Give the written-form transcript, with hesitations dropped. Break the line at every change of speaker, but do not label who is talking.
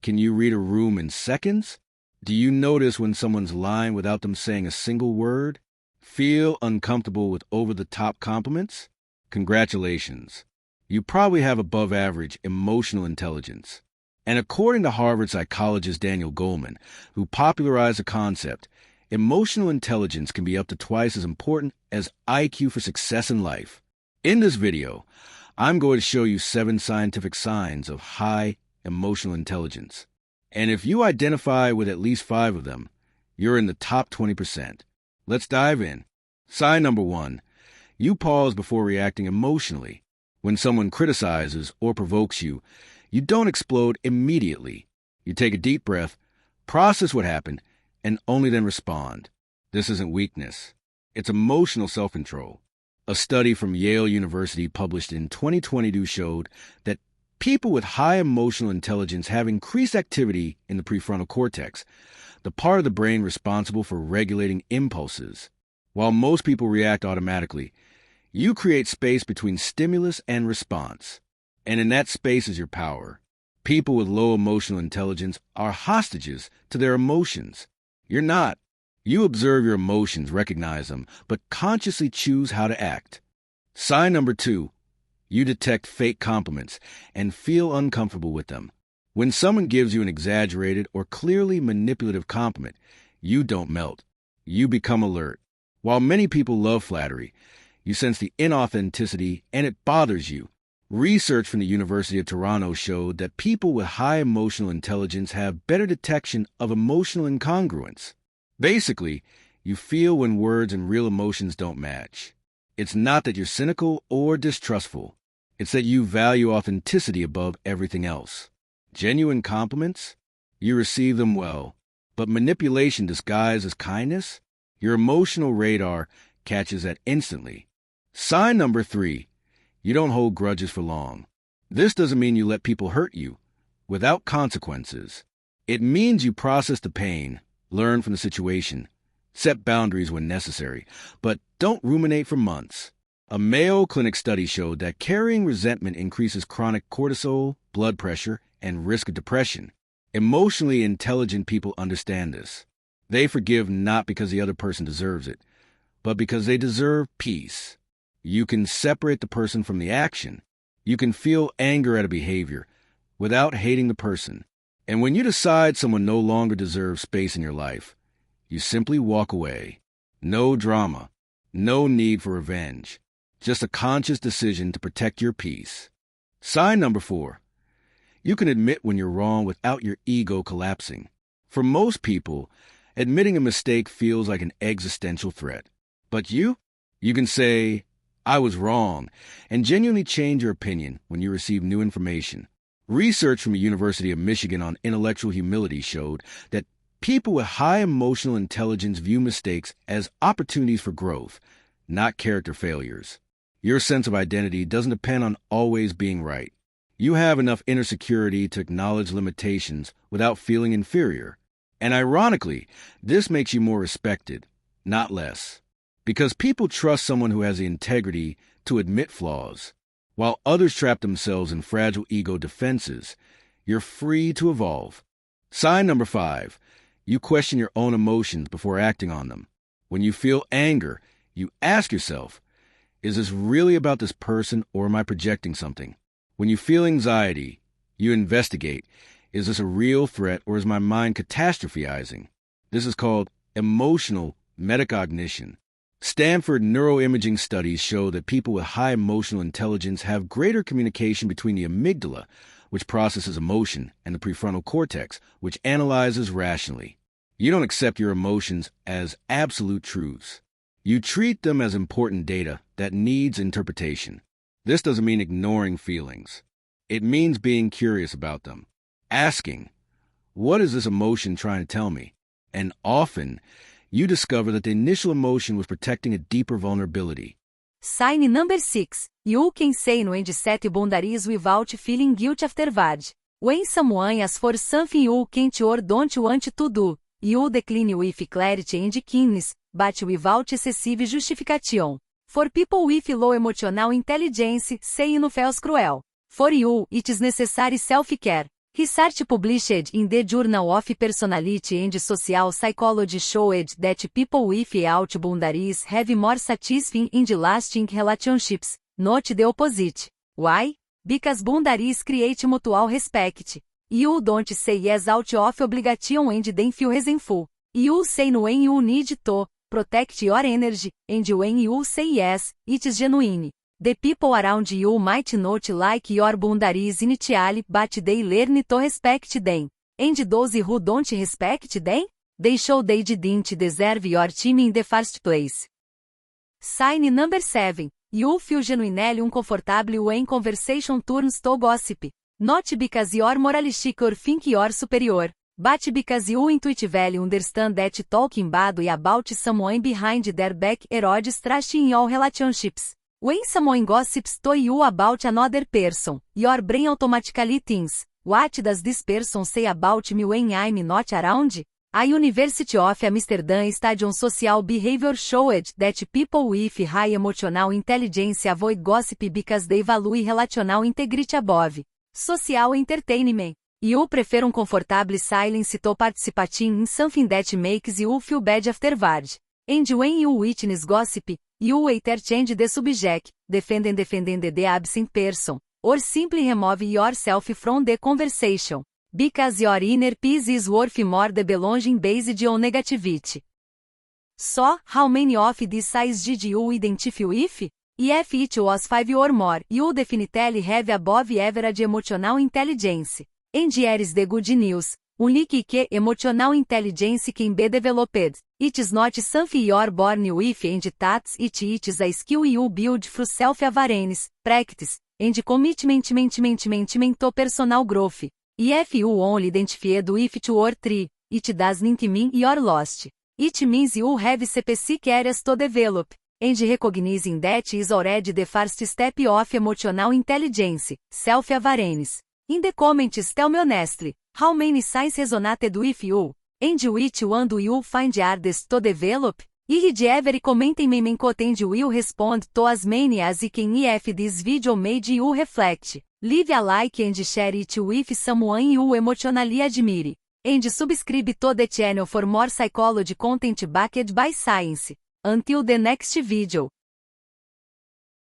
Can you read a room in seconds? Do you notice when someone's lying without them saying a single word? Feel uncomfortable with over-the-top compliments? Congratulations. You probably have above-average emotional intelligence. And according to Harvard psychologist Daniel Goleman, who popularized the concept, emotional intelligence can be up to twice as important as IQ for success in life. In this video, I'm going to show you 7 scientific signs of high emotional intelligence. And if you identify with at least 5 of them, you're in the top 20%. Let's dive in. Sign number 1. You pause before reacting emotionally. When someone criticizes or provokes you, you don't explode immediately. You take a deep breath, process what happened, and only then respond. This isn't weakness. It's emotional self-control. A study from Yale University published in 2022 showed that people with high emotional intelligence have increased activity in the prefrontal cortex, the part of the brain responsible for regulating impulses. While most people react automatically, you create space between stimulus and response. And in that space is your power. People with low emotional intelligence are hostages to their emotions. You're not. You observe your emotions, recognize them, but consciously choose how to act. Sign number 2. You detect fake compliments and feel uncomfortable with them. When someone gives you an exaggerated or clearly manipulative compliment, you don't melt. You become alert. While many people love flattery, you sense the inauthenticity and it bothers you. Research from the University of Toronto showed that people with high emotional intelligence have better detection of emotional incongruence. Basically, you feel when words and real emotions don't match. It's not that you're cynical or distrustful. It's that you value authenticity above everything else. Genuine compliments? You receive them well. But manipulation disguised as kindness? Your emotional radar catches that instantly. Sign number 3. You don't hold grudges for long. This doesn't mean you let people hurt you without consequences. It means you process the pain, learn from the situation, set boundaries when necessary, but don't ruminate for months. A Mayo Clinic study showed that carrying resentment increases chronic cortisol, blood pressure, and risk of depression. Emotionally intelligent people understand this. They forgive not because the other person deserves it, but because they deserve peace. You can separate the person from the action. You can feel anger at a behavior without hating the person. And when you decide someone no longer deserves space in your life, you simply walk away. No drama, no need for revenge. Just a conscious decision to protect your peace. Sign number 4. You can admit when you're wrong without your ego collapsing. For most people, admitting a mistake feels like an existential threat. But you can say, I was wrong, and genuinely change your opinion when you receive new information. Research from the University of Michigan on intellectual humility showed that people with high emotional intelligence view mistakes as opportunities for growth, not character failures. Your sense of identity doesn't depend on always being right. You have enough inner security to acknowledge limitations without feeling inferior. And ironically, this makes you more respected, not less. Because people trust someone who has the integrity to admit flaws. While others trap themselves in fragile ego defenses, you're free to evolve. Sign number 5. You question your own emotions before acting on them. When you feel anger, you ask yourself, is this really about this person or am I projecting something? When you feel anxiety, you investigate, is this a real threat or is my mind catastrophizing? This is called emotional metacognition. Stanford neuroimaging studies show that people with high emotional intelligence have greater communication between the amygdala, which processes emotion, and the prefrontal cortex, which analyzes rationally. You don't accept your emotions as absolute truths. You treat them as important data that needs interpretation. This doesn't mean ignoring feelings. It means being curious about them. Asking, what is this emotion trying to tell me? And often, you discover that the initial emotion was protecting a deeper vulnerability.
Sign number 6. You can say no and set boundaries without feeling guilt afterward. When someone asks for something you can't or don't want to do, you decline with clarity and kindness, but without excessive justification. For people with low emotional intelligence, saying no feels cruel. For you, it is necessary self-care. Research published in the Journal of Personality and Social Psychology showed that people without boundaries have more satisfying and lasting relationships, not the opposite. Why? Because boundaries create mutual respect. You don't say yes out of obligation and then feel resentful. You say no when you need to protect your energy, and when you say yes, it's genuine. The people around you might not like your boundaries initially, but they learn to respect them. And those who don't respect them? They show they didn't deserve your team in the first place. Sign number 7. You feel genuinely uncomfortable when conversation turns to gossip. Not because you're moralistic or think you're superior, but because you intuitively understand that talking badly about someone behind their back erodes trust in all relationships. When someone gossips to you about another person, your brain automatically thinks, what does this person say about me when I'm not around? A University of Amsterdam study on social behavior showed that people with high emotional intelligence avoid gossip because they value relational integrity above social entertainment. You prefer comfortable silence to participating in something that makes you feel bad afterward. And when you witness gossip, you either change the subject, defending the absent person, or simply remove yourself from the conversation. Because your inner peace is worth more than belonging based on negativity. So, how many of these signs did you identify with? If it was 5 or more, you definitely have above average emotional intelligence. And here's the good news. Unlike que emotional intelligence can be developed, it is not something you're born with and that it is a skill you build through self-awareness, practice, and commitment to personal growth. If you only identified with 2 or 3, it doesn't mean you're lost. It means you have specific areas to develop, and recognizing that is already the first step of emotional intelligence, self-awareness. In the comments tell me honestly, how many signs resonated with you, and which one do you find hardest to develop? If ever commenting me and will respond to as many as you can. If this video made you reflect, leave a like and share it with someone you emotionally admire. And subscribe to the channel for more psychology content backed by science. Until the next video.